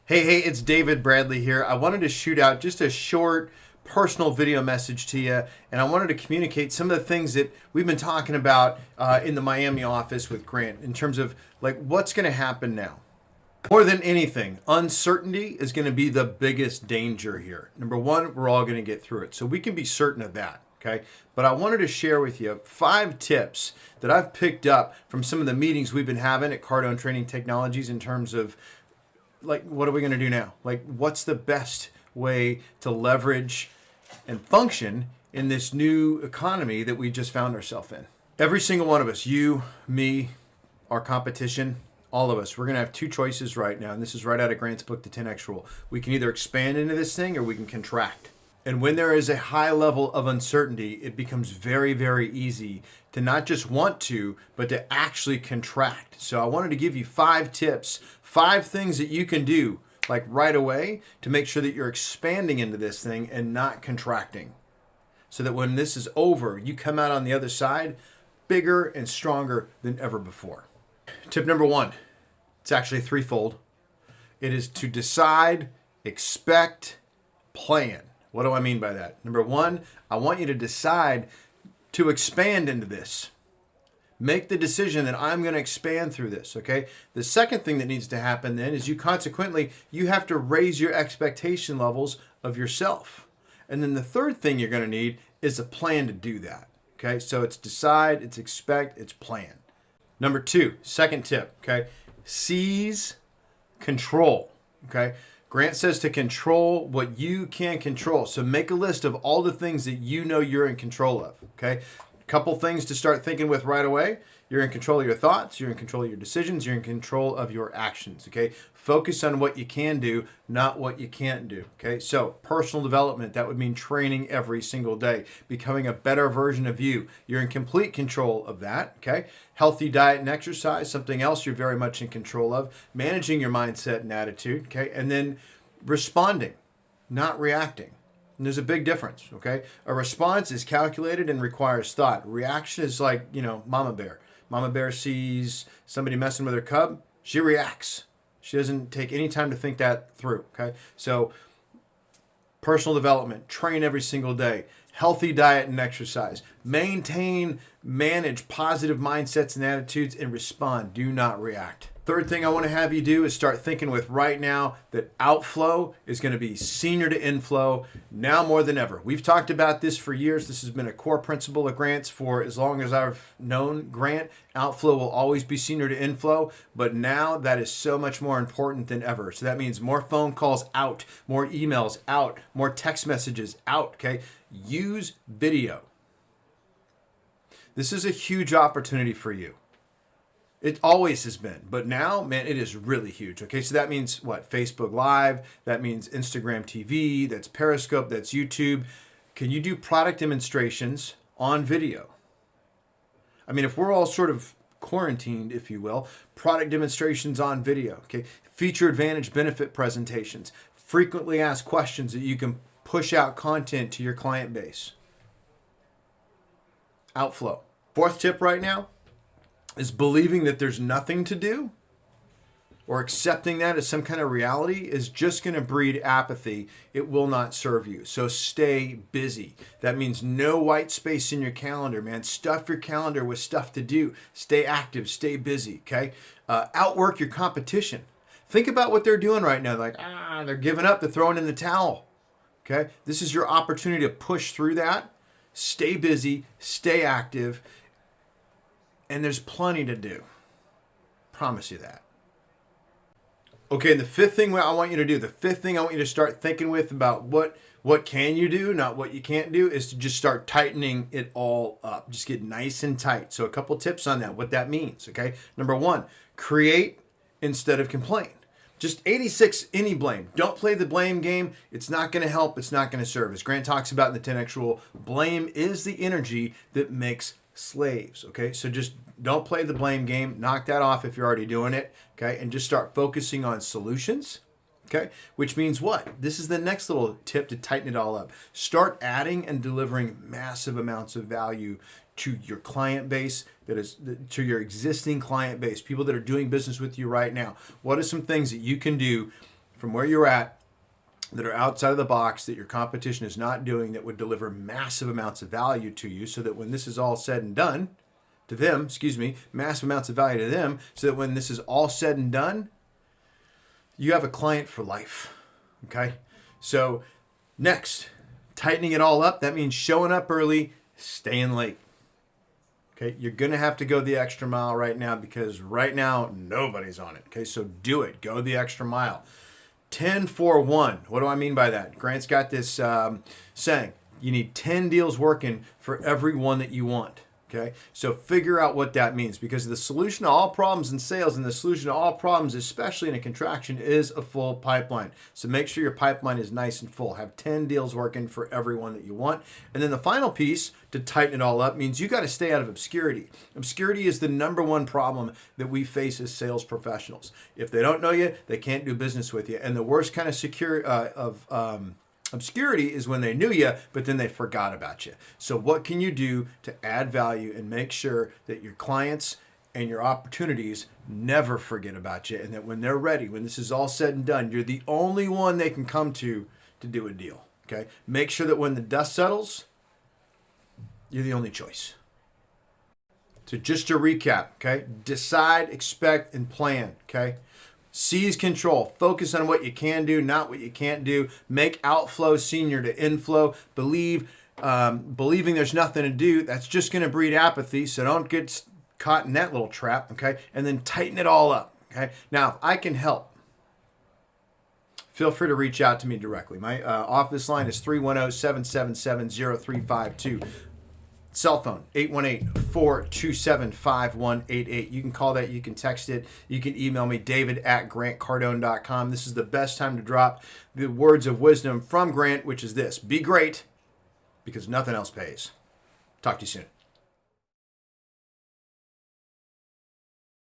Hey, it's David Bradley here. I wanted to shoot out just a short personal video message to you, and I wanted to communicate some of the things that we've been talking about in the Miami office with Grant in terms of like what's going to happen now. More than anything, uncertainty is going to be the biggest danger here. Number one, we're all going to get through it, so we can be certain of that. Okay, but I wanted to share with you 5 tips that I've picked up from some of the meetings we've been having at Cardone Training Technologies in terms of like, what are we going to do now? Like, what's the best way to leverage and function in this new economy that we just found ourselves in? Every single one of us, you, me, our competition, all of us, we're going to have 2 choices right now. And this is right out of Grant's book, The 10X Rule. We can either expand into this thing or we can contract. And when there is a high level of uncertainty, it becomes very, very easy to not just want to, but to actually contract. So I wanted to give you 5 tips, 5 things that you can do like right away to make sure that you're expanding into this thing and not contracting. So that when this is over, you come out on the other side bigger and stronger than ever before. Tip number 1, it's actually threefold. It is to decide, expect, plan. What do I mean by that? Number 1, I want you to decide to expand into this. Make the decision that I'm going to expand through this, okay? The second thing that needs to happen then is you have to raise your expectation levels of yourself. And then the third thing you're going to need is a plan to do that, okay? So it's decide, it's expect, it's plan. Number 2, second tip, okay? Seize control, okay? Grant says to control what you can control. So make a list of all the things that you know you're in control of, okay? Couple things to start thinking with right away. You're in control of your thoughts, you're in control of your decisions, you're in control of your actions, okay? Focus on what you can do, not what you can't do, okay? So personal development, that would mean training every single day, becoming a better version of you. You're in complete control of that, okay? Healthy diet and exercise, something else you're very much in control of. Managing your mindset and attitude, okay? And then responding, not reacting. And there's a big difference, okay? A response is calculated and requires thought. Reaction is like, mama bear. Mama bear sees somebody messing with her cub, she reacts. She doesn't take any time to think that through, okay? So personal development, train every single day, healthy diet and exercise, manage positive mindsets and attitudes, and respond. Do not react. Third thing I want to have you do is start thinking with right now that outflow is going to be senior to inflow now more than ever. We've talked about this for years. This has been a core principle of Grant's for as long as I've known Grant. Outflow will always be senior to inflow, but now that is so much more important than ever. So that means more phone calls out, more emails out, more text messages out, okay? Use video. This is a huge opportunity for you. It always has been, but now, man, it is really huge. Okay, so that means what? Facebook Live, that means Instagram TV, that's Periscope, that's YouTube. Can you do product demonstrations on video? I mean, if we're all sort of quarantined, if you will, product demonstrations on video, okay? Feature advantage benefit presentations, frequently asked questions that you can push out content to your client base. Outflow. 4th tip right now is believing that there's nothing to do or accepting that as some kind of reality is just going to breed apathy. It will not serve you. So stay busy. That means no white space in your calendar, man. Stuff your calendar with stuff to do. Stay active, stay busy, okay? Outwork your competition. Think about what they're doing right now. Like, they're giving up, they're throwing in the towel, okay? This is your opportunity to push through that. Stay busy, stay active, and there's plenty to do. Promise you that. Okay, and the 5th thing I want you to do, the 5th thing I want you to start thinking with about what can you do, not what you can't do, is to just start tightening it all up. Just get nice and tight. So a couple tips on that, what that means, okay? Number 1, create instead of complain. Just 86 any blame. Don't play the blame game. It's not going to help. It's not going to serve. As Grant talks about in the 10X Rule, blame is the energy that makes slaves, okay? So just don't play the blame game. Knock that off if you're already doing it, okay? And just start focusing on solutions, okay? Which means what? This is the next little tip to tighten it all up. Start adding and delivering massive amounts of value to your client base, to your existing client base, people that are doing business with you right now. What are some things that you can do from where you're at that are outside of the box that your competition is not doing that would deliver massive amounts of value to you, so that when this is all said and done, to them, massive amounts of value to them, so that when this is all said and done, you have a client for life. Okay? So next, tightening it all up, that means showing up early, staying late. Okay, you're going to have to go the extra mile right now, because right now nobody's on it. Okay, so do it. Go the extra mile. 10-4-1. What do I mean by that? Grant's got this saying, you need 10 deals working for every one that you want. Okay, so figure out what that means, because the solution to all problems in sales and the solution to all problems, especially in a contraction, is a full pipeline. So make sure your pipeline is nice and full. Have 10 deals working for everyone that you want. And then the final piece to tighten it all up means you got to stay out of obscurity. Obscurity is the number one problem that we face as sales professionals. If they don't know you, they can't do business with you. And the worst kind of obscurity is when they knew you, but then they forgot about you. So what can you do to add value and make sure that your clients and your opportunities never forget about you, and that when they're ready, when this is all said and done, you're the only one they can come to do a deal. Okay? Make sure that when the dust settles, you're the only choice. So just to recap, okay? Decide, expect, and plan, okay? Seize control. Focus on what you can do, not what you can't do. Make outflow senior to inflow. Believing there's nothing to do, that's just going to breed apathy. So don't get caught in that little trap, okay? And then tighten it all up, okay? Now, if I can help, feel free to reach out to me directly. My office line is 310-777-0352. Cell phone, 818-427-5188. You can call that. You can text it. You can email me, david@grantcardone.com. This is the best time to drop the words of wisdom from Grant, which is this: be great, because nothing else pays. Talk to you soon.